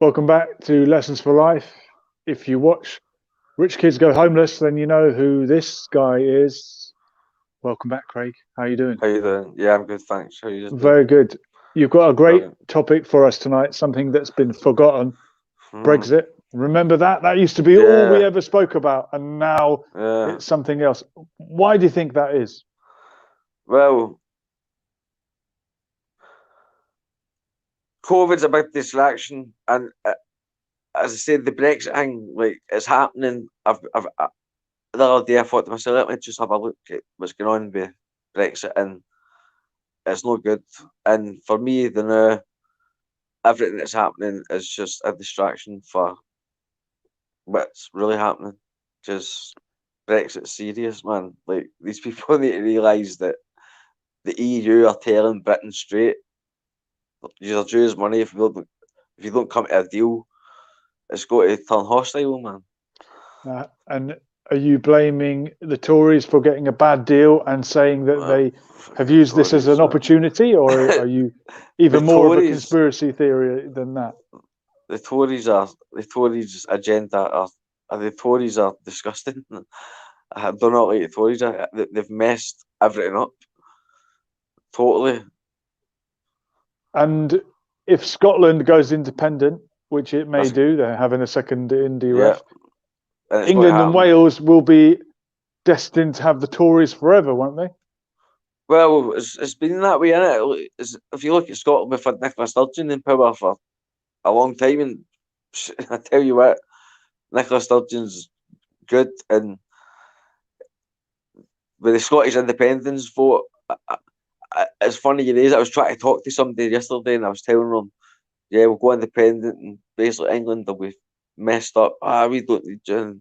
Welcome back to Lessons for Life. If you watch Rich Kids Go Homeless, then you know who this guy is. Welcome back, Craig. How are you doing? How you doing? Yeah, I'm good, thanks. How you doing? Very good. You've got a great Brilliant. topic for us tonight, something that's been forgotten. Brexit. Remember that? That used to be all we ever spoke about, and now it's something else. Why do you think that is? Well, COVID's a big distraction, and as I said, the Brexit thing, like, it's happening. The other day I thought to myself, let me just have a look at what's going on with Brexit, and it's no good. And for me, everything that's happening is just a distraction for what's really happening. Because Brexit's serious, man. Like, these people need to realise that the EU are telling Britain straight, you're due us money. If you don't come to a deal, it's going to turn hostile, man. And are you blaming the Tories for getting a bad deal and saying that they have used this as an opportunity, or are you even more of a conspiracy theory than that? The Tories agenda the Tories are disgusting. I do not like the Tories. They've messed everything up totally. And if Scotland goes independent, which it may do, they're having a second Indie ref, England and Wales will be destined to have the Tories forever, won't they? Well, it's been that way, innit? If you look at Scotland, we've had Nicola Sturgeon in power for a long time, and I tell you what, Nicola Sturgeon's good. And with the Scottish independence vote, it's funny you raise it. I was trying to talk to somebody yesterday, and I was telling them, yeah, we'll go independent, and basically England will be messed up. We don't need you.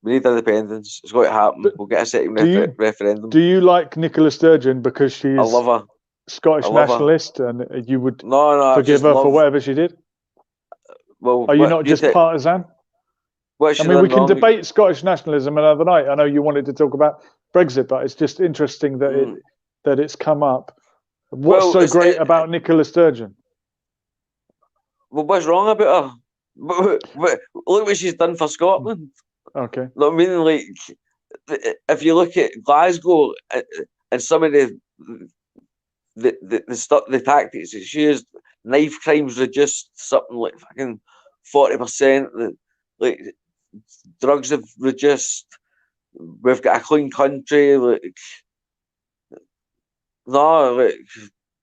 We need independence. It's got to happen. We'll get a second referendum. Do you like Nicola Sturgeon because she's I love her. Scottish nationalist, and you would forgive her for whatever she did? Well, are you not just partisan? I mean, we can debate Scottish nationalism another night. I know you wanted to talk about Brexit, but it's just interesting that it's come up. What's so great about Nicola Sturgeon? Well, what's wrong about her? Look what she's done for Scotland. Okay. I mean, like, if you look at Glasgow and some of the tactics that she used, knife crimes reduced something like fucking 40%. Like, drugs have reduced. We've got a clean country. Like, no, like,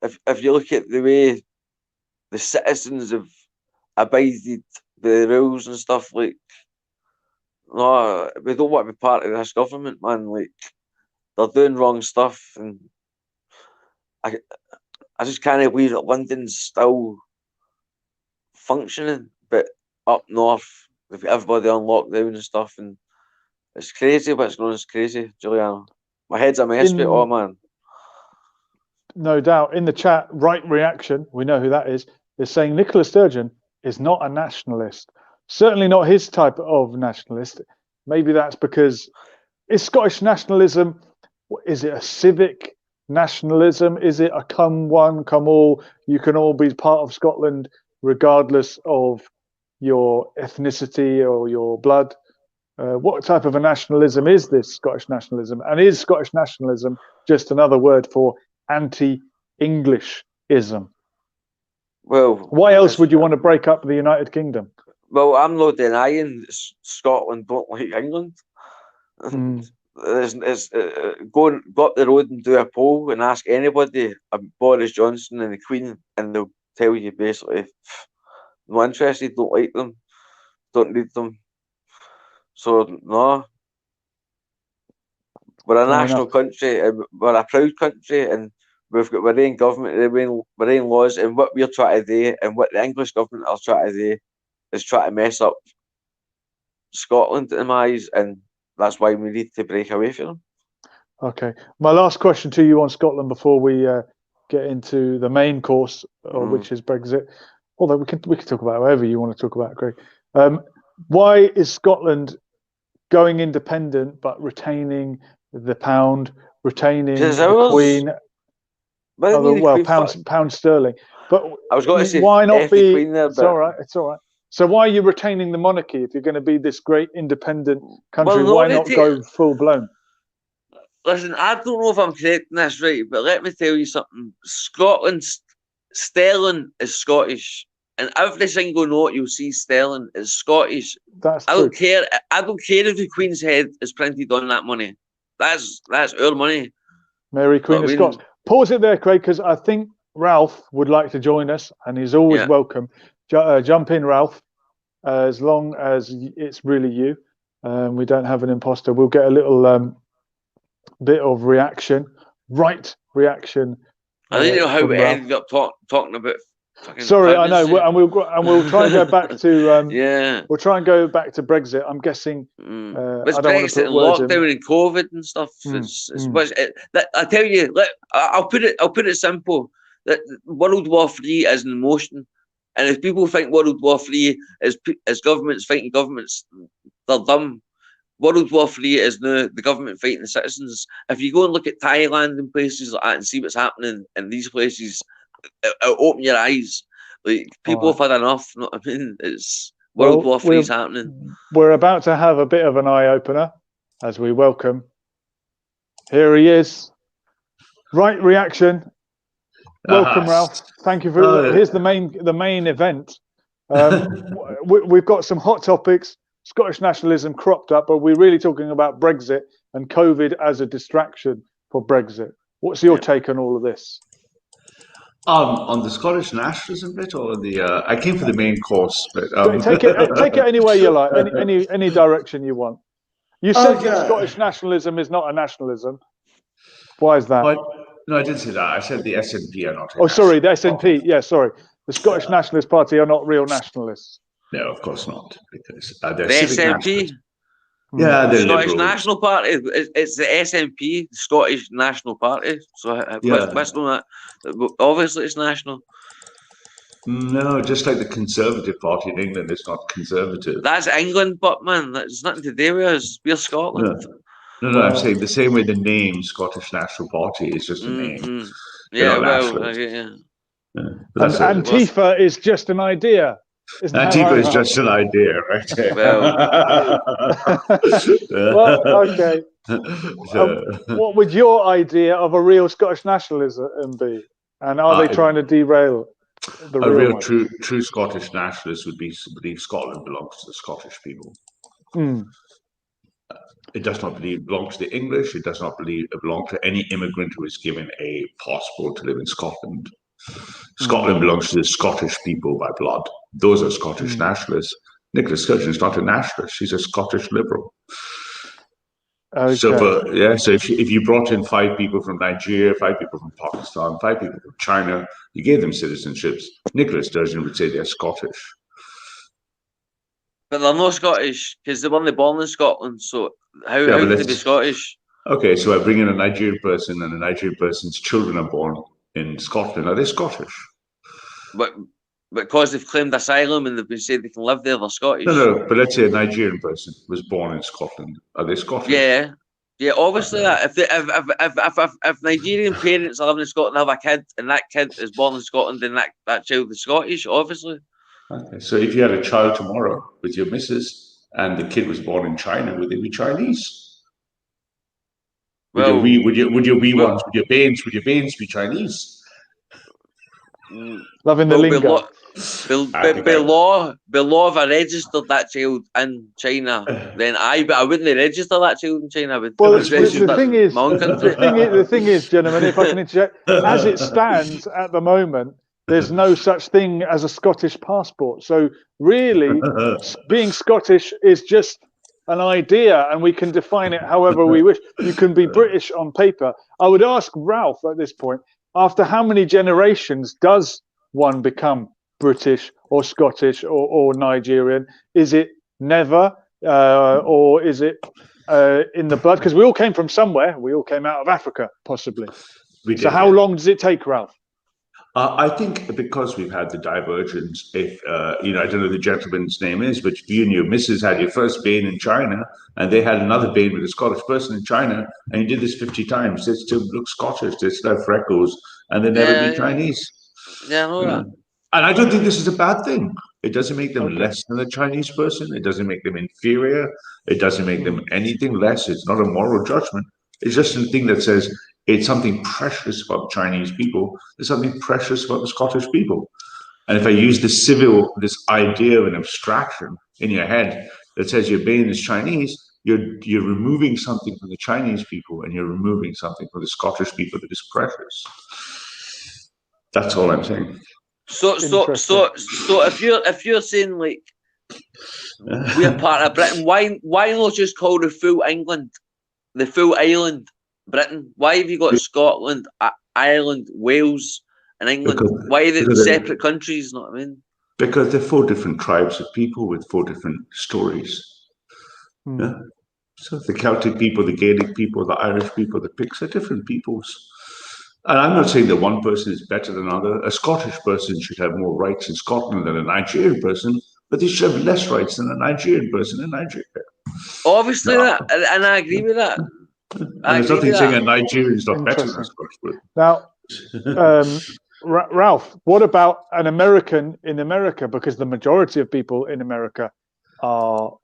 if you look at the way the citizens have abided by the rules and stuff, like, no, we don't want to be part of this government, man. Like, they're doing wrong stuff, and I just can't believe that London's still functioning, but up north, they've got everybody on lockdown and stuff, and it's crazy what's going on. It's crazy, Juliana. My head's a mess, but oh, man. No doubt. In the chat, Right Reaction, we know who that is saying Nicola Sturgeon is not a nationalist. Certainly not his type of nationalist. Maybe that's because is Scottish nationalism, is it a civic nationalism? Is it a come one, come all? You can all be part of Scotland regardless of your ethnicity or your blood. What type of a nationalism is this Scottish nationalism? And is Scottish nationalism just another word for anti-Englishism? Well, why else would you want to break up the United Kingdom? Well, I'm not denying Scotland don't like England. Go up the road and do a poll and ask anybody about Boris Johnson and the Queen, and they'll tell you basically, no interested, don't like them, don't need them. So no, we're a national country, and we're a proud country, and we've got our own government, our own laws, and what we're trying to do, and what the English government are trying to do, is try to mess up Scotland in my eyes, and that's why we need to break away from them. Okay, my last question to you on Scotland before we get into the main course, which is Brexit. Although we can talk about whatever you want to talk about, Greg. Why is Scotland going independent but retaining the pound, retaining the Queen? Pound sterling. But I was going to say why not F the be? Queen there, It's but all right. It's all right. So why are you retaining the monarchy if you're going to be this great independent country? well, no, Why not go full blown? Listen, I don't know if I'm correct in this, right, but let me tell you something. Scotland's sterling is Scottish, and every single note you'll see sterling is Scottish. That's I true. don't care. I don't care if the Queen's head is printed on that money. That's our money. Mary, Queen of Scots. Pause it there, Craig, because I think Ralph would like to join us, and he's always welcome. Jump in, Ralph, as long as it's really you. We don't have an imposter. We'll get a little bit of reaction, right reaction. I don't know how we ended up talking about. Sorry, I know, and we'll try and go back to we'll try and go back to Brexit. I'm guessing. It's Brexit and lockdown and COVID and stuff. I tell you, I'll put it simple. That World War III is in motion, and if people think World War III is governments fighting governments, they're dumb. World War III is now the government fighting the citizens. If you go and look at Thailand and places like that and see what's happening in these places, it'll open your eyes. Like, people have had enough. You know what I mean? It's World War III is happening. We're about to have a bit of an eye opener as we welcome. Here he is. Right reaction. Welcome, Ralph. Thank you for. Here's the main event. We've got some hot topics. Scottish nationalism cropped up, but we're really talking about Brexit and COVID as a distraction for Brexit. What's your take on all of this? On the Scottish nationalism bit, or the I came for the main course, but take it any way you like, any direction you want. You said that Scottish nationalism is not a nationalism. Why is that? No, I didn't say that. I said the SNP are not. Oh, sorry, the SNP. Yeah, sorry. The Scottish Nationalist Party are not real nationalists. No, of course not, because they're the SNP. Yeah, the Scottish Liberals. National Party. It's the SNP, the Scottish National Party. So what's on that? Obviously, it's national. No, just like the Conservative Party in England is not conservative. That's England, but man, that's nothing to do with us. We're Scotland. No, I'm saying the same way the name Scottish National Party is just a name. Yeah, And Antifa is just an idea. Antifa is just an idea, right? Well, okay. What would your idea of a real Scottish nationalism be? And are they trying to derail the real true Scottish nationalist would believe Scotland belongs to the Scottish people. It does not belong to the English. It does not belong to any immigrant who is given a passport to live in Scotland. Scotland belongs to the Scottish people by blood. Those are Scottish nationalists. Nicola Sturgeon is not a nationalist. She's a Scottish liberal. Okay. So if you brought in 5 people from Nigeria, 5 people from Pakistan, 5 people from China, you gave them citizenships, Nicola Sturgeon would say they're Scottish. But they're not Scottish because they weren't born in Scotland. So how can they be Scottish? Okay, so I bring in a Nigerian person, and a Nigerian person's children are born in Scotland. Are they Scottish? But because they've claimed asylum and they've been said they can live there, they're Scottish. No. But let's say a Nigerian person was born in Scotland. Are they Scottish? Yeah. Obviously, if Nigerian parents are living in Scotland and have a kid, and that kid is born in Scotland, then that child is Scottish. Obviously. Okay. So if you had a child tomorrow with your missus, and the kid was born in China, would they be Chinese? Would your wee ones, would your banes be Chinese? Loving the lingo. By law, if I registered that child in China, then I wouldn't register that child in China. The thing is, gentlemen, if I can interject, as it stands at the moment, there's no such thing as a Scottish passport. So really, being Scottish is just an idea, and we can define it however we wish. You can be British on paper. I would ask Ralph at this point, after how many generations does one become British or Scottish or Nigerian? Is it never, or is it in the blood? Because we all came from somewhere. We all came out of Africa, possibly. So how long does it take, Ralph? I think because we've had the divergence, if, I don't know the gentleman's name is, but you and your missus had your first bane in China, and they had another bane with a Scottish person in China, and you did this 50 times, they still look Scottish, they still have freckles, and they never be Chinese. Yeah, I know that. And I don't think this is a bad thing. It doesn't make them Okay. less than a Chinese person. It doesn't make them inferior. It doesn't make them anything less. It's not a moral judgment. It's just a thing that says it's something precious about Chinese people. There's something precious about the Scottish people. And if I use this idea of an abstraction in your head that says you're being as Chinese, you're removing something from the Chinese people and you're removing something from the Scottish people that is precious. That's all I'm saying. So if you're saying like we're part of Britain, why not just call the full England, the full island, Britain? Why have you got Scotland, Ireland, Wales, and England? Why are they separate countries? You know what I mean? Because they're 4 different tribes of people with 4 different stories. Yeah? So the Celtic people, the Gaelic people, the Irish people, the Picts are different peoples. And I'm not saying that one person is better than another. A Scottish person should have more rights in Scotland than a Nigerian person, but they should have less rights than a Nigerian person in Nigeria. Obviously, and I agree with that. And there's nothing saying a Nigerian is not better than a Scottish person. Now, Ralph, what about an American in America? Because the majority of people in America are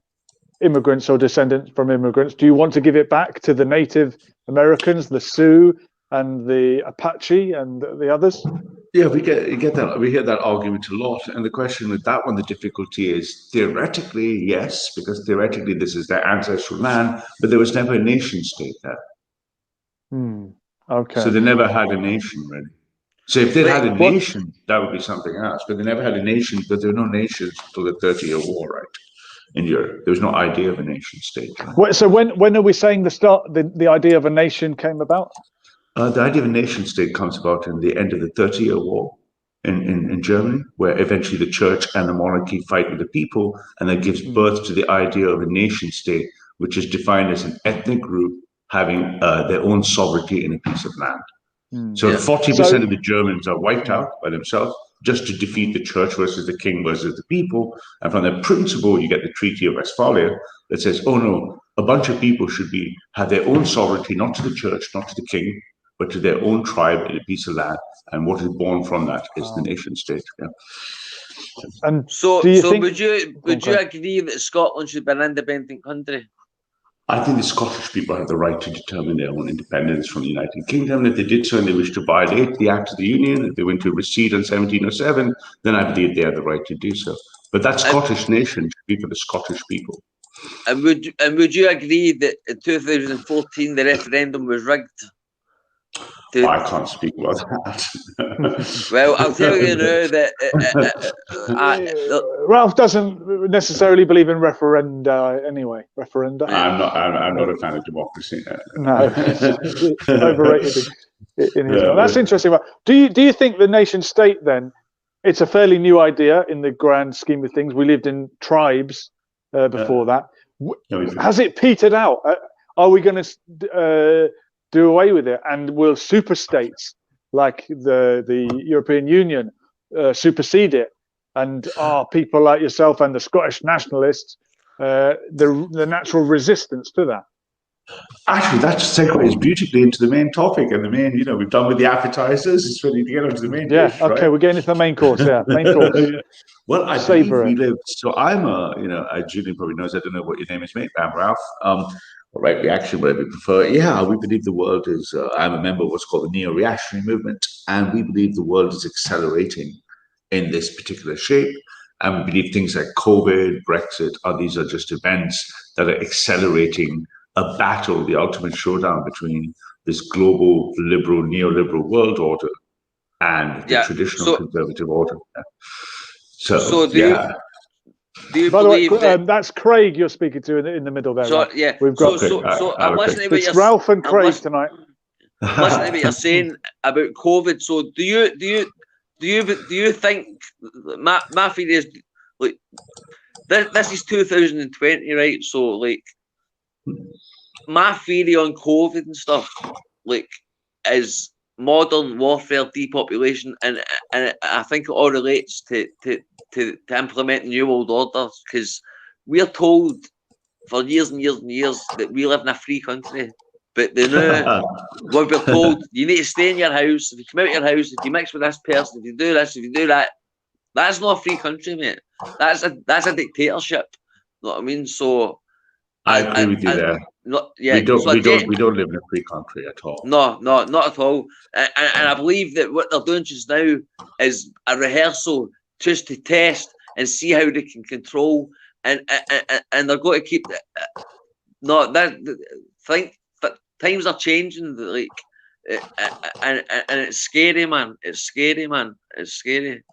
immigrants or descendants from immigrants. Do you want to give it back to the Native Americans, the Sioux and the Apache and the others? Yeah, we get that. We hear that argument a lot. And the question with that one, the difficulty is theoretically, yes, because theoretically this is their ancestral land, but there was never a nation state there. Okay. So they never had a nation, really. So if they had a nation, that would be something else. But they never had a nation, but there were no nations until the 30-year war, right? In Europe, there was no idea of a nation state. Right? So when are we saying the idea of a nation came about? The idea of a nation state comes about in the end of the 30-year war in Germany, where eventually the church and the monarchy fight with the people, and that gives birth to the idea of a nation state, which is defined as an ethnic group having their own sovereignty in a piece of land. So 40% of the Germans are wiped out by themselves just to defeat the church versus the king versus the people. And from that principle, you get the Treaty of Westphalia that says, oh no, a bunch of people should have their own sovereignty, not to the church, not to the king, but to their own tribe in a piece of land. And what is born from that is the nation state. Yeah. And so would you agree that Scotland should be an independent country? I think the Scottish people have the right to determine their own independence from the United Kingdom. If they did so and they wish to violate the Act of the Union, if they went to recede on 1707, then I believe they have the right to do so. But that Scottish nation should be for the Scottish people. And would you agree that in 2014 the referendum was rigged? I can't speak about that. Well, I'll tell you now that Ralph doesn't necessarily believe in referenda anyway. Referenda. I'm not a fan of democracy. No, it's overrated in his time. That's interesting. Do you think the nation state then? It's a fairly new idea in the grand scheme of things. We lived in tribes before that. Has it petered out? Are we going to do away with it, and will super states like the European Union supersede it? And are people like yourself and the Scottish nationalists the natural resistance to that? Actually, that segues beautifully into the main topic and the main. We've done with the appetizers. It's ready to get onto the main dish, okay, right? We're getting into the main course. Yeah, main course. Well, I believe we live. So I'm Julian probably knows. I don't know what your name is, mate. I'm Ralph. Right reaction, whatever you prefer. Yeah, we believe the world is. I'm a member of what's called the neo-reactionary movement, and we believe the world is accelerating in this particular shape. And we believe things like COVID, Brexit, these are just events that are accelerating a battle, the ultimate showdown between this global liberal, neoliberal world order and the traditional conservative order. So do you By the way, that's Craig you're speaking to in the middle there. So, right? Yeah, we've got. I'm listening to what it's Ralph and Craig tonight. I'm listening to what you're saying about COVID. So do you think my theory is like this is 2020, right? So like my theory on COVID and stuff like is modern warfare, depopulation, and I think it all relates to implement new world orders, because we're told for years and years and years that we live in a free country, But they know what we're told, you need to stay in your house. If you come out of your house, if you mix with this person, if you do this, if you do that, that's not a free country, mate. That's a dictatorship. You know what I mean? So I agree with you there. We don't live in a free country at all. No, not at all. And I believe that what they're doing just now is a rehearsal just to test and see how they can control, and they're going to keep. Times are changing, like, and it's scary, man. It's scary, man. It's scary.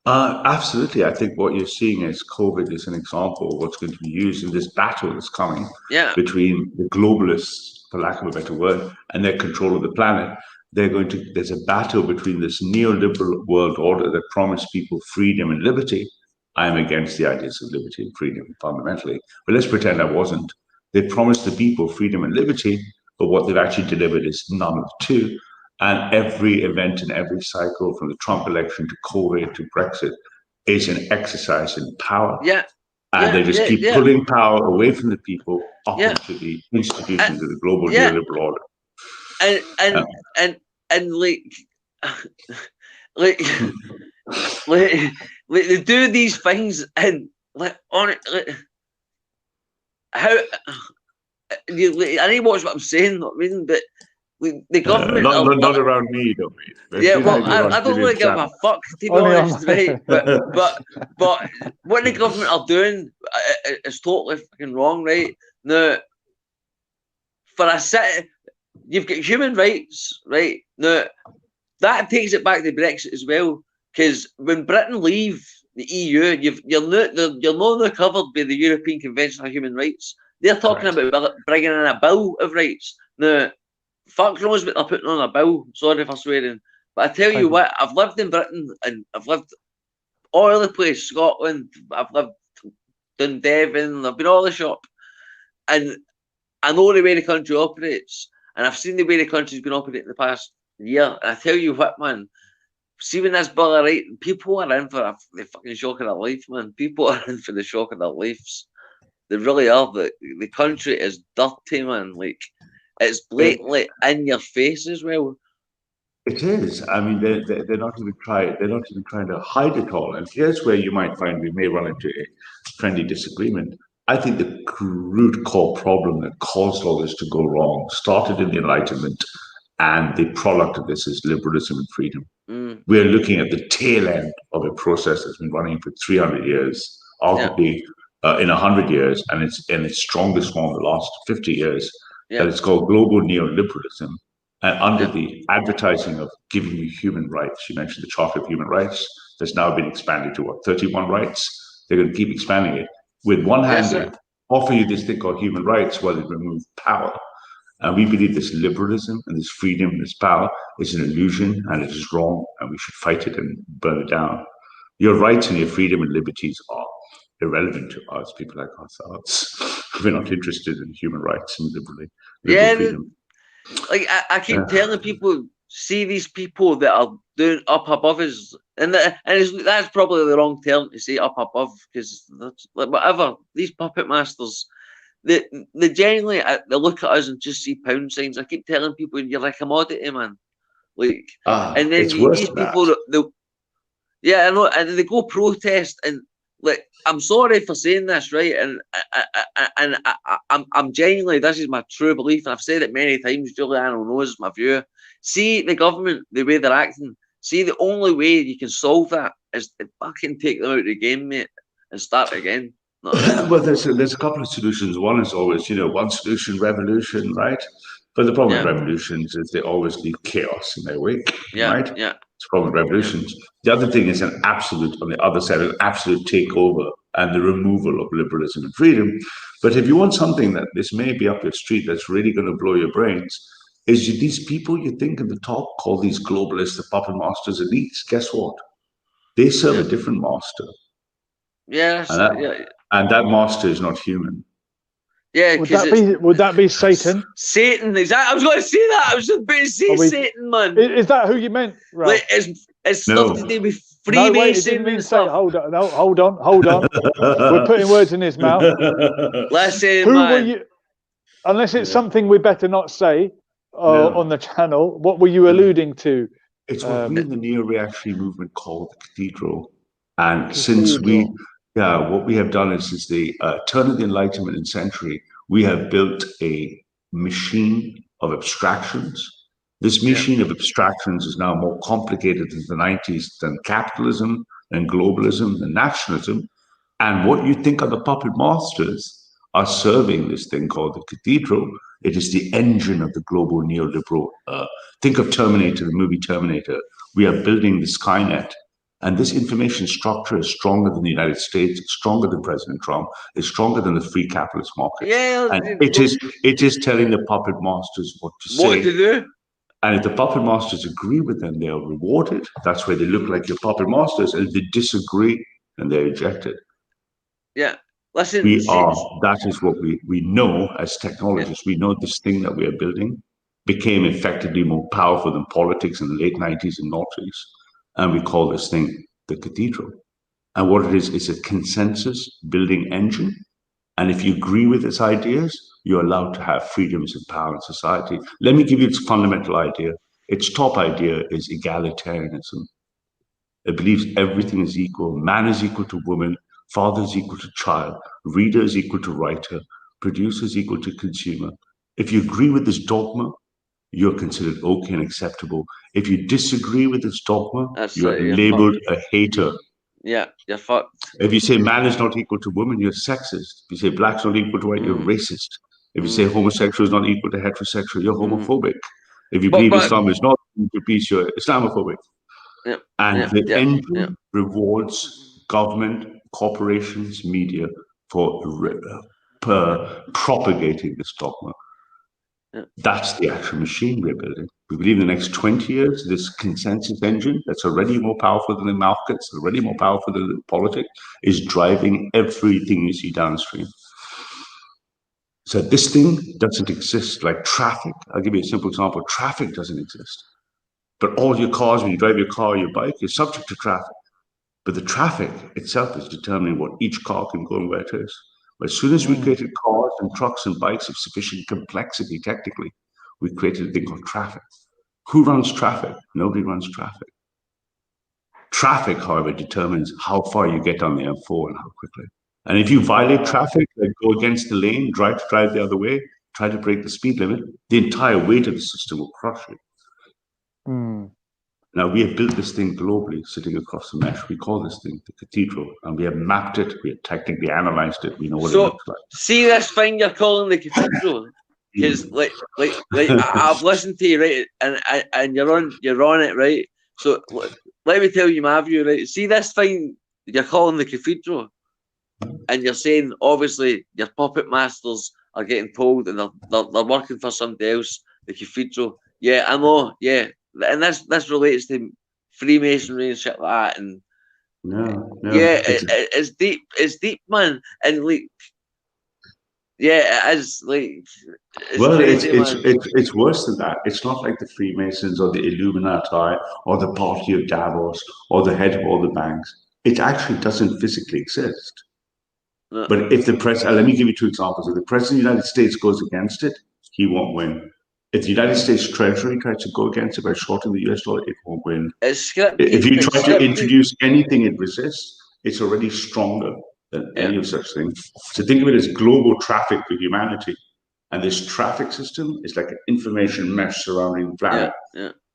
Absolutely. I think what you're seeing is COVID is an example of what's going to be used in this battle that's coming between the globalists, for lack of a better word, and their control of the planet. There's a battle between this neoliberal world order that promised people freedom and liberty. I'm against the ideas of liberty and freedom fundamentally, but let's pretend I wasn't. They promised the people freedom and liberty, but what they've actually delivered is none of the two. And every event in every cycle, from the Trump election to COVID to Brexit, is an exercise in power. And they just keep pulling power away from the people up into the institutions of the global neoliberal order. And they do these things, and how I need to watch what I'm saying, not reading, but the government not around me, don't we? I don't really give a fuck, to be honest, right? But what the government are doing is totally fucking wrong, right? Now, for a city, you've got human rights, right? Now, that takes it back to Brexit as well, because when Britain leave the EU, you're no longer covered by the European Convention on Human Rights. They're talking about bringing in a Bill of Rights. Now, fuck knows what they're putting on a bill. Sorry for swearing. But I tell you what, I've lived in Britain, and I've lived all over the place, Scotland, I've lived in Devon, I've been all the shop. And I know the way the country operates. And I've seen the way the country's been operating in the past year. And I tell you what, man, see when this Bill of Rights, people are in for the fucking shock of their life, man. People are in for the shock of their lives. They really are. The country is dirty, man. Like, it's blatantly in your face as well. It is. I mean, they're not even trying. They're not even trying to hide it all. And here's where you might find we may run into a friendly disagreement. I think the root core problem that caused all this to go wrong started in the Enlightenment, and the product of this is liberalism and freedom. We're looking at the tail end of a process that's been running for 300 years, arguably in 100 years, and it's in its strongest form the last 50 years. That it's called global neoliberalism, and under the advertising of giving you human rights. You mentioned the Charter of Human Rights that's now been expanded to 31 rights. They're going to keep expanding it. With one hand, they offer you this thing called human rights while they remove power. And we believe this liberalism and this freedom and this power is an illusion, and it is wrong, and we should fight it and burn it down. Your rights and your freedom and liberties are irrelevant to us, people like ourselves. We're not interested in human rights and liberal freedom. Like I keep telling people, see these people that are doing up above us, and that's probably the wrong term to say up above, because like whatever, these puppet masters, they genuinely they look at us and just see pound signs. I keep telling people, you're a commodity, man. Like, and then these people, I know, and they go protest, and like, I'm sorry for saying this, right? And I'm genuinely, this is my true belief, and I've said it many times. Juliano knows my view. See the government, the way they're acting. See, the only way you can solve that is to fucking take them out of the game, mate, and start again. Well, there's a couple of solutions. One is always, one solution, revolution, right? But the problem with revolutions is they always leave chaos in their wake, right? Yeah. It's a problem with revolutions. The other thing is an absolute, on the other side, an absolute takeover and the removal of liberalism and freedom. But if you want something that this may be up your street that's really going to blow your brains, is these people you think at the top call these globalists, the puppet masters, elites. Guess what? They serve a different master. And that master is not human. Yeah, would that be Satan? Satan, exactly. I was going to say that. I was just about to say Satan, man. Is that who you meant? Right. Like, it's stuff to do with Freemasons and stuff. Hold on. We're putting words in his mouth. Listen, who man. were you? unless it's something we better not say on the channel. What were you alluding to? It's what we in the neo-reactionary movement call the cathedral. And since what we have done is since the turn of the Enlightenment century, we have built a machine of abstractions. This machine of abstractions is now more complicated than the 90s, than capitalism, than globalism, than nationalism. And what you think are the puppet masters are serving this thing called the cathedral. It is the engine of the global neoliberal. Think of Terminator, the movie Terminator. We are building the Skynet. And this information structure is stronger than the United States, stronger than President Trump, is stronger than the free capitalist market. Yeah, and it is telling the puppet masters what to say. What to do. And if the puppet masters agree with them, they are rewarded. That's why they look like your puppet masters. And if they disagree, then they're ejected. Yeah. Listen, that is what we know as technologists. We know this thing that we are building became effectively more powerful than politics in the late 90s and noughties. And we call this thing the cathedral. And what it is a consensus building engine. And if you agree with its ideas, you're allowed to have freedoms and power in society. Let me give you its fundamental idea. Its top idea is egalitarianism. It believes everything is equal. Man is equal to woman. Father is equal to child. Reader is equal to writer. Producer is equal to consumer. If you agree with this dogma, you're considered okay and acceptable. If you disagree with this dogma, you're labeled a hater. Yeah, you're fucked. If you say man is not equal to woman, you're sexist. If you say black's not equal to white, you're racist. If you say homosexual is not equal to heterosexual, you're homophobic. If you believe Islam is not equal to peace, you're Islamophobic. The engine rewards government, corporations, media for propagating this dogma. That's the actual machine we're building. We believe in the next 20 years, this consensus engine that's already more powerful than the markets, already more powerful than the politics, is driving everything you see downstream. So this thing doesn't exist like traffic. I'll give you a simple example. Traffic doesn't exist. But all your cars, when you drive your car or your bike, you're subject to traffic. But the traffic itself is determining what each car can go and where it is. But as soon as we created cars and trucks and bikes of sufficient complexity, technically, we created a thing called traffic. Who runs traffic? Nobody runs traffic. Traffic, however, determines how far you get on the M4 and how quickly. And if you violate traffic, like go against the lane, drive the other way, try to break the speed limit, the entire weight of the system will crush you. Now, we have built this thing globally, sitting across the mesh. We call this thing the cathedral, and we have mapped it. We have technically analyzed it. We know what it looks like. See this thing you're calling the cathedral? Because, like, I've listened to you, right, and you're on it, right? So let me tell you my view, right? See this thing you're calling the cathedral, and you're saying obviously your puppet masters are getting told, and they're working for somebody else. The cathedral, yeah, I know, yeah. And this relates to Freemasonry and shit like that, and it's deep, man, and like, yeah, it is like. It's worse than that. It's not like the Freemasons or the Illuminati or the party of Davos or the head of all the banks. It actually doesn't physically exist. No. But if the president, let me give you two examples. If the president of the United States goes against it, he won't win. If the United States Treasury tries to go against it by shorting the US dollar, it won't win. If you try to introduce anything it resists, it's already stronger than any of such things. So think of it as global traffic for humanity. And this traffic system is like an information mesh surrounding the planet.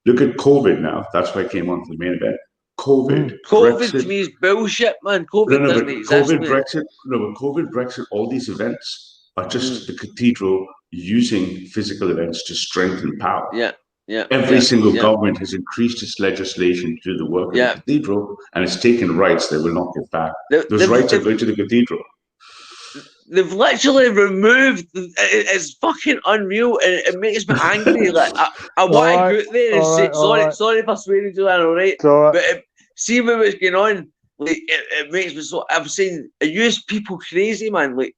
Look at COVID now. That's why I came on to the main event. COVID Brexit, to me is bullshit, man. COVID doesn't exist. COVID, Brexit, all these events are just the cathedral using physical events to strengthen power. Every single government has increased its legislation to do the work of the cathedral, and it's taken rights they will not get back. Those rights are going to the cathedral. They've literally removed. It's fucking unreal, and it makes me angry. Like I want to go there and say sorry for swearing, Julian. All right, but see what's going on. Like it makes me so. I've seen it use people crazy, man. Like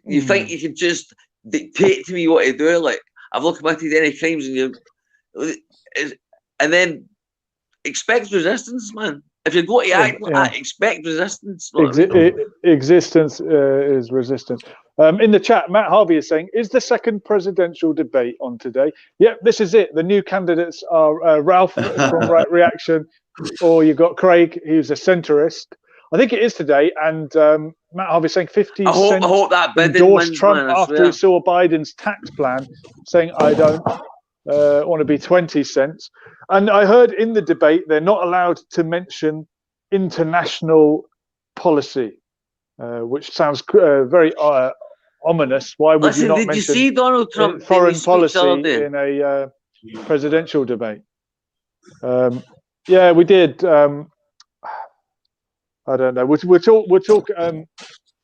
you think you can just dictate to me what to do? Like I've not committed any crimes, and then expect resistance, man. If you go to act like that, expect resistance. Existence is resistance. In the chat, Matt Harvey is saying, is the second presidential debate on today? Yep, this is it. The new candidates are Ralph from Right Reaction, or you've got Craig, who's a centrist. I think it is today. And Matt Harvey saying 50 Cent I hope that endorsed Trump after he saw Biden's tax plan, saying, I don't want to be 20 cents. And I heard in the debate, they're not allowed to mention international policy, which sounds very ominous. Why would you not mention you see Donald Trump foreign policy in a presidential debate? Yeah, we did. I don't know. We'll talk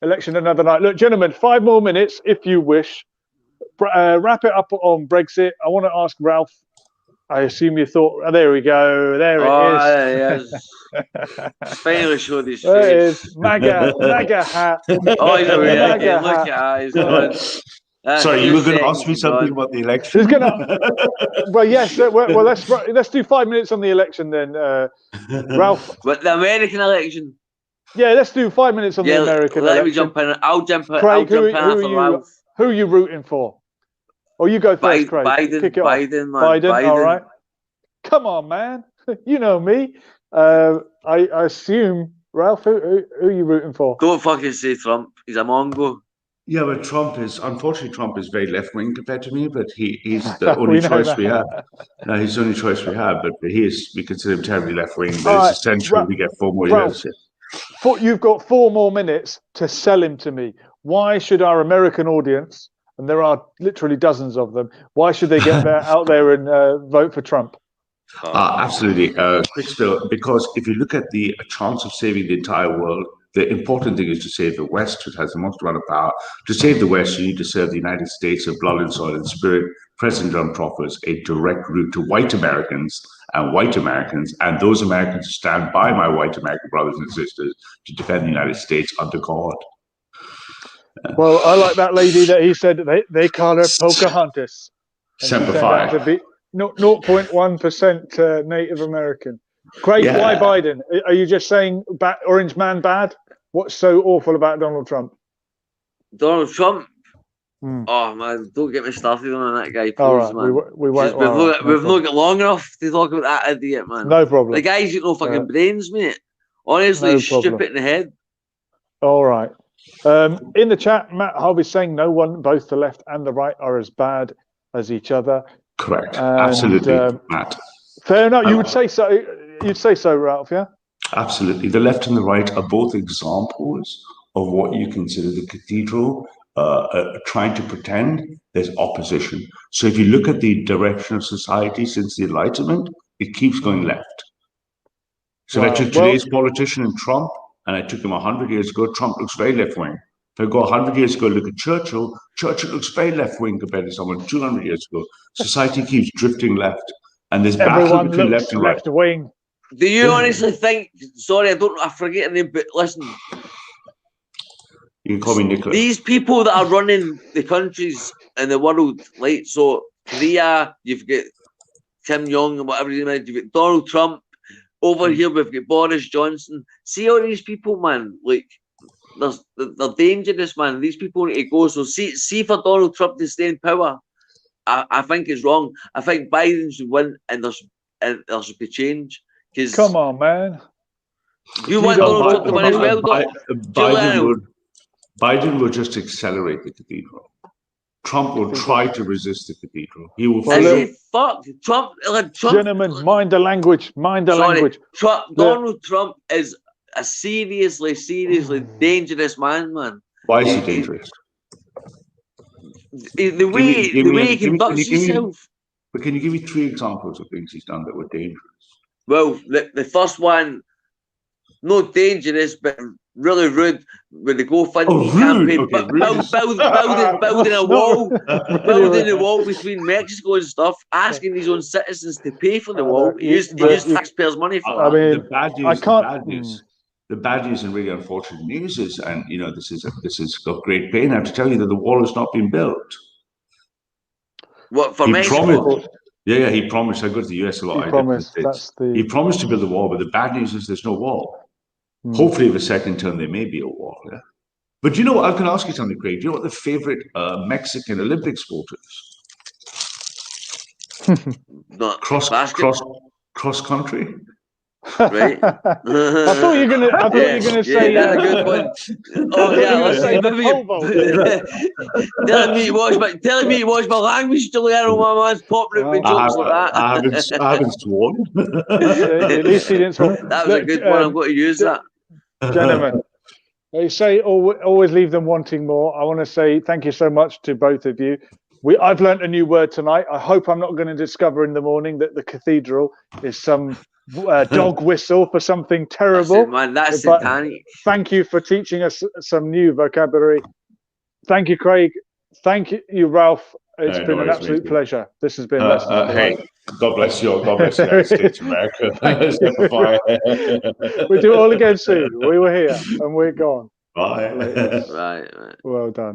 election another night. Look, gentlemen, 5 more minutes if you wish. Wrap it up on Brexit. I want to ask Ralph. I assume you thought, oh, there we go. There it is. Finally showed his face. There it is. MAGA hat. Oh, he's over here. Look at he's gone. Sorry, you were going to ask me something about the election. Well, yes. Well, let's do 5 minutes on the election then, Ralph. But the American election. Yeah, let's do 5 minutes on the American election. Let me jump in. I'll jump in. Craig, who are you rooting for? Oh, you go first, Craig. Biden, man. Biden, all right. Come on, man. You know me. I assume, Ralph, who are you rooting for? Don't fucking say Trump. He's a Mongo. Yeah, but unfortunately, Trump is very left-wing compared to me, but he's the only choice we have. No, he's the only choice we have, but we consider him terribly left-wing, but it's essential we get 4 more years. You've got 4 more minutes to sell him to me. Why should our American audience, and there are literally dozens of them, why should they get out there and vote for Trump? Absolutely. Quick spill, because if you look at the chance of saving the entire world, the important thing is to save the West, which has the most amount of power. To save the West, you need to serve the United States of blood and soil and spirit. President Trump offers a direct route to white Americans, and those Americans who stand by my white American brothers and sisters to defend the United States under God. Well, I like that lady that he said they call her Pocahontas. Semper Fi. 0.1% Native American. Craig, why Biden? Are you just saying Orange Man bad? What's so awful about Donald Trump? Donald Trump? Oh, man, don't get me started on that guy, please, all right, man. We've not got long enough to talk about that idiot, man. No problem. The guy's got no fucking brains, mate. Honestly, he's stupid in the head. All right. In the chat, Matt Harvey's saying no one, both the left and the right, are as bad as each other. Correct. Absolutely, Matt. Fair enough. You would say so. You'd say so, Ralph, yeah? Absolutely. The left and the right are both examples of what you consider the cathedral trying to pretend there's opposition. So if you look at the direction of society since the Enlightenment, it keeps going left. So if I took today's politician and Trump, and I took him 100 years ago, Trump looks very left-wing. If I go 100 years ago, look at Churchill, Churchill looks very left-wing compared to someone 200 years ago. Society keeps drifting left. And there's battle between left and right. Wing. Do you honestly think? Sorry, I forget the name, but listen. You can call me Nicholas. These people that are running the countries in the world, like so, Korea, you've got Kim Jong and whatever you meant, you've got Donald Trump. Over here, we've got Boris Johnson. See all these people, man. Like, they're dangerous, man. These people need to go. So see for Donald Trump to stay in power. I think it's wrong. I think Biden should win, and there should be change. Come on, man. You want Donald Trump to win as well, Biden will just accelerate the cathedral. Trump will try to resist the cathedral. He will. Fuck Trump. Gentlemen, mind the language. Mind the language. Donald Trump is a seriously dangerous man. Why is he dangerous? The way he conducts himself. But can you give me 3 examples of things he's done that were dangerous? Well, the first one, not dangerous, but really rude. With the GoFundMe campaign, building a wall, building a wall between Mexico and stuff, asking his own citizens to pay for the wall. He used taxpayers' money for that. I mean, the bad news and really unfortunate news is, and this is of great pain. I have to tell you that the wall has not been built. What for Mexico? Yeah, he promised. I go to the US a lot. He promised. That's the. He promised to build the wall, but the bad news is there's no wall. Hopefully, with a second term, there may be a wall. Yeah? But you know what? I can ask you something, Craig. Do you know what the favorite Mexican Olympic sport is? Not Cross country. Right. I thought you were gonna. I thought you were gonna say. That's a good one. Oh yeah, listen, telling me to watch my language to learn all my man's popping with jokes like that. I haven't sworn. At least he didn't swear. That was a good one. I'm going to use that. Gentlemen, they say always leave them wanting more. I want to say thank you so much to both of you. I've learnt a new word tonight. I hope I'm not going to discover in the morning that the cathedral is some dog whistle for something terrible. That's satanic. Thank you for teaching us some new vocabulary. Thank you, Craig. Thank you, Ralph. It's been an absolute pleasure. This has been hey, God bless you. God bless the United States of America. We'll do it all again soon. We were here and we're gone. Bye. Right. Well done.